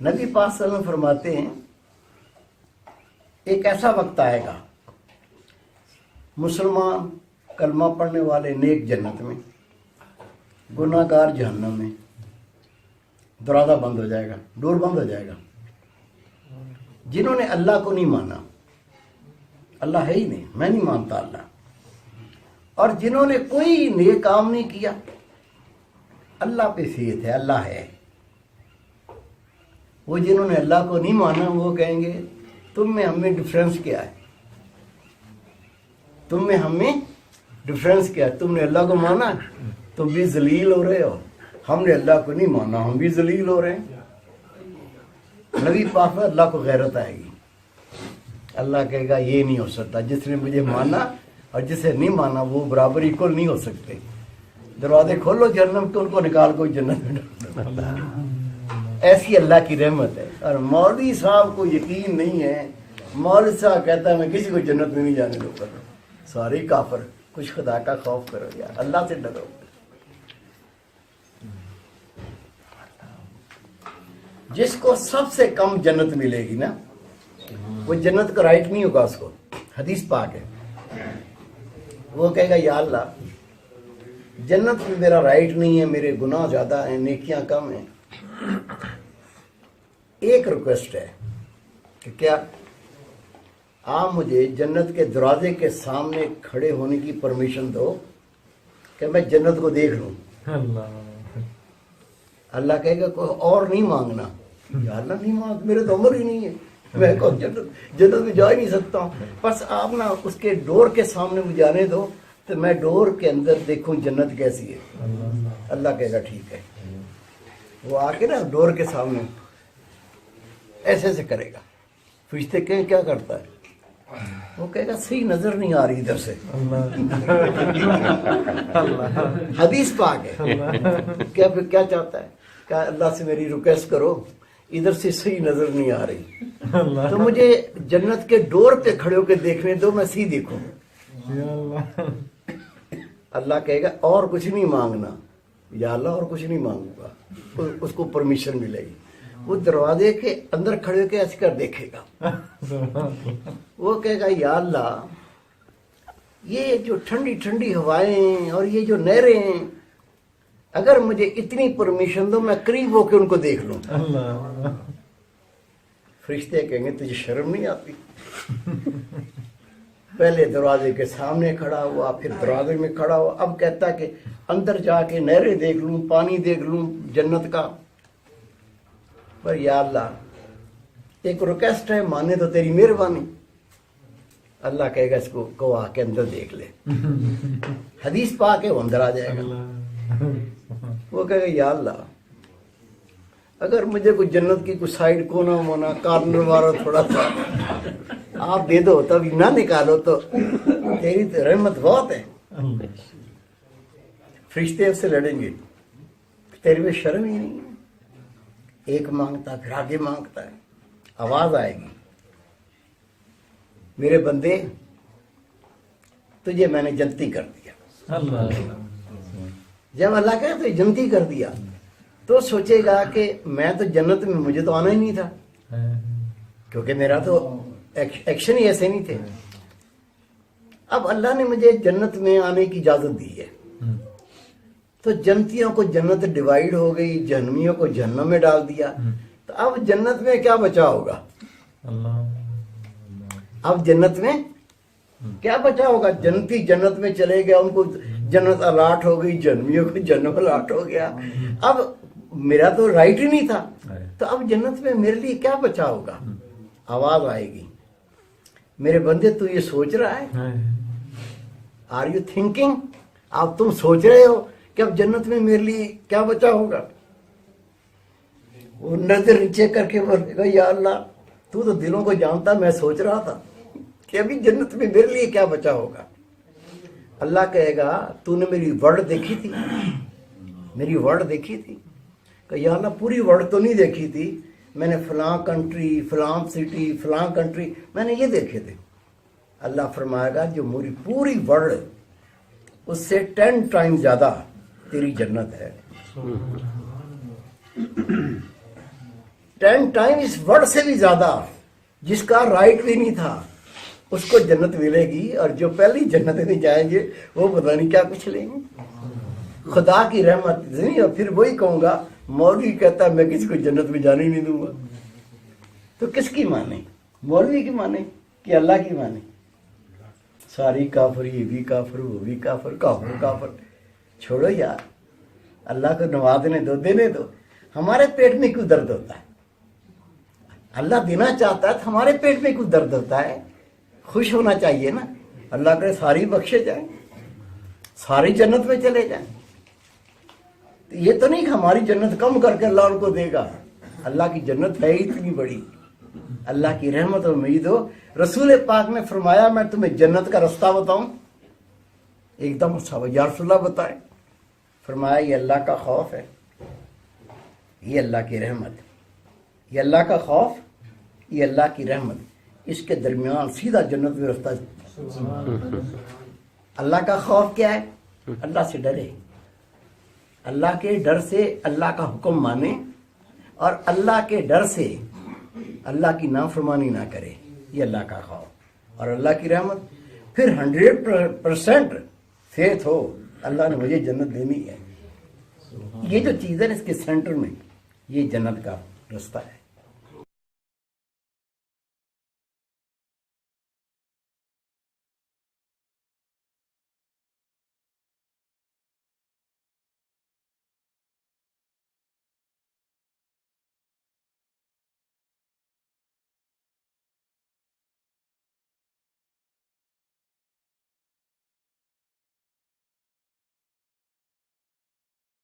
नबी पाक सल्लल्लाहु अलैहि वसल्लम फरमाते हैं एक ऐसा वक्त आएगा मुसलमान कलमा पढ़ने वाले नेक जन्नत में, गुनाहगार जहन्नम में। दरवाज़ा बंद हो जाएगा, डोर बंद हो जाएगा। जिन्होंने अल्लाह को नहीं माना, अल्लाह है ही नहीं, मैं नहीं मानता अल्लाह, और जिन्होंने कोई नेक काम नहीं किया, अल्लाह पे फेथ है, अल्लाह है, वो जिन्होंने अल्लाह को नहीं माना वो कहेंगे तुम में हमें डिफरेंस क्या है, तुम में हमें डिफरेंस क्या है। तुमने अल्लाह को माना तुम भी जलील हो रहे हो, हमने अल्लाह को नहीं माना हम भी जलील हो रहे हैं। नबी पाक में अल्लाह को गैरत आएगी। अल्लाह कहेगा ये नहीं हो सकता, जिसने मुझे माना और जिसे नहीं माना वो बराबर इक्वल नहीं हो सकते। दरवाजे खोलो जन्नत के, उनको निकाल को जन्नत में डाल दो। ऐसी अल्लाह की रहमत है। और मौलवी साहब को यकीन नहीं है, मौलवी साहब कहता है मैं किसी को जन्नत में नहीं जाने दूंगा। सारे काफिर, कुछ खुदा का खौफ करो यार, अल्लाह से डरो। जिसको सबसे कम जन्नत मिलेगी ना, वो जन्नत का राइट नहीं होगा उसको। हदीस पाक है, वो कहेगा या अल्लाह जन्नत में मेरा राइट नहीं है, मेरे गुनाह ज्यादा हैं, नेकियां कम हैं। एक रिक्वेस्ट है कि क्या आप मुझे जन्नत के दरवाजे के सामने खड़े होने की परमिशन दो कि मैं जन्नत को देख लूं। अल्लाह कहेगा कोई और नहीं मांगना। या अल्लाह नहीं मांग, मेरे तो उम्र ही नहीं है, मैं कौन जन्नत में जा ही नहीं सकता हूँ। बस आप ना उसके डोर के सामने मुझे जाने दो तो मैं डोर के अंदर देखूं जन्नत कैसी है। अल्लाह कहेगा ठीक है। वो आके ना डोर के सामने ऐसे ऐसे करेगा। फरिश्ते कहें क्या करता है, वो कहेगा सही नजर नहीं आ रही इधर से। हदीस पाक है। क्या फिर क्या चाहता है, क्या अल्लाह से मेरी रिक्वेस्ट करो, इधर से सही नजर नहीं आ रही तो मुझे जन्नत के डोर पे खड़े होकर देखने दो, मैं सही देखूं। अल्लाह कहेगा और कुछ नहीं मांगना। या अल्लाह और कुछ नहीं मांगूंगा। उसको परमिशन मिलेगी। वो दरवाजे के अंदर खड़े होकर ऐसे कर देखेगा। वो कहेगा या अल्लाह ये जो ठंडी ठंडी हवाएं और ये जो नहरें, अगर मुझे इतनी परमिशन दो मैं करीब होकर उनको देख लूं। फरिश्ते कहेंगे तुझे शर्म नहीं आती? पहले दरवाजे के सामने खड़ा हुआ, फिर दरवाजे में खड़ा हुआ, अब कहता है कि अंदर जाके नहरें देख लूं, पानी देख लूं जन्नत का। पर या अल्लाह एक रिक्वेस्ट है, माने तो तेरी मेहरबानी। अल्लाह कहेगा इसको को आके अंदर देख ले। हदीस पाक है, वो अंदर आ जाएगा। वो कहेगा या अल्लाह अगर मुझे कोई जन्नत की कुछ साइड कोना मोना कॉर्नर मारो थोड़ा सा आप दे दो, तब ना निकालो तो तेरी तो रहमत बहुत है। फरिश्ते उससे लड़ेंगे, तेरे में शर्म ही नहीं है। एक मांगता फिर आगे मांगता है। आवाज आएगी मेरे बंदे तुझे मैंने जन्नती कर दिया। जब अल्लाह कहे तो जन्नती कर दिया तो सोचेगा कि मैं तो जन्नत में, मुझे तो आना ही नहीं था, क्योंकि मेरा तो एक्शन ही ऐसे नहीं थे। अब अल्लाह ने मुझे जन्नत में आने की इजाजत दी है, तो जन्नतियों को जन्नत डिवाइड हो गई, जहन्नमियों को जहन्नम में डाल दिया, तो अब जन्नत में क्या बचा होगा? अब जन्नत में क्या बचा होगा? जन्नती जन्नत में चले गए, उनको जन्नत अलाट हो गई, जहन्नमियों को जन्नत अलाट हो गया। अब मेरा तो राइट ही नहीं था, तो अब जन्नत में मेरे लिए क्या बचा होगा? आवाज आएगी मेरे बंदे तू ये सोच रहा है? Are you thinking? अब तुम सोच रहे हो कि अब जन्नत में मेरे लिए क्या बचा होगा? वो नजर नीचे करके बोलेगा या अल्लाह तू तो दिलों को जानता, मैं सोच रहा था कि अभी जन्नत में मेरे लिए क्या बचा होगा। अल्लाह कहेगा तूने मेरी वर्ल्ड देखी थी? मेरी वर्ल्ड देखी थी? कि या अल्लाह पूरी वर्ल्ड तो नहीं देखी थी, मैंने फलां कंट्री, फलां सिटी, फलां कंट्री मैंने ये देखे थे। अल्लाह फरमाएगा जो मेरी पूरी वर्ल्ड उससे 10 टाइम ज्यादा तेरी जन्नत है। 10 ٹائم اس ورڈ سے بھی زیادہ جس کا رائٹ بھی نہیں تھا اس کو جنت ملے گی، اور جو پہلی جنت نہیں جائیں گے وہ پتہ نہیں کیا کچھ لیں گے۔ خدا کی رحمت نہیں، اور پھر وہی کہوں گا مولوی کہتا ہے میں کسی کو جنت میں جانے ہی نہیں دوں گا، تو کس کی مانے؟ مولوی کی مانے کہ اللہ کی مانے؟ ساری کافر، یہ بھی کافر، وہ بھی کافر، کافر چھوڑو یار، اللہ کو نوازنے دو، دینے دو۔ ہمارے پیٹ میں کیوں درد ہوتا ہے؟ اللہ دینا چاہتا ہے تو ہمارے پیٹ میں کیوں درد ہوتا ہے؟ خوش ہونا چاہیے نا، اللہ کرے ساری بخشے جائیں، ساری جنت میں چلے جائیں۔ یہ تو نہیں کہ ہماری جنت کم کر کے اللہ ان کو دے گا، اللہ کی جنت ہے ہی اتنی بڑی، اللہ کی رحمت اور امید ہو۔ رسول پاک نے فرمایا میں تمہیں جنت کا رستہ بتاؤں؟ ایک دم صحابہ یا رسول اللہ بتائیں۔ فرمایا یہ اللہ کا خوف ہے، یہ اللہ کی رحمت، یہ اللہ کا خوف، یہ اللہ کی رحمت، اس کے درمیان سیدھا جنت میں رستہ۔ اللہ کا خوف کیا ہے؟ اللہ سے ڈرے، اللہ کے ڈر سے اللہ کا حکم مانے، اور اللہ کے ڈر سے اللہ کی نافرمانی نہ کرے، یہ اللہ کا خوف۔ اور اللہ کی رحمت پھر 100% فیتھ ہو اللہ نے مجھے جنت دینی ہے، یہ جو چیز ہے اس کے سینٹر میں یہ جنت کا رستہ ہے۔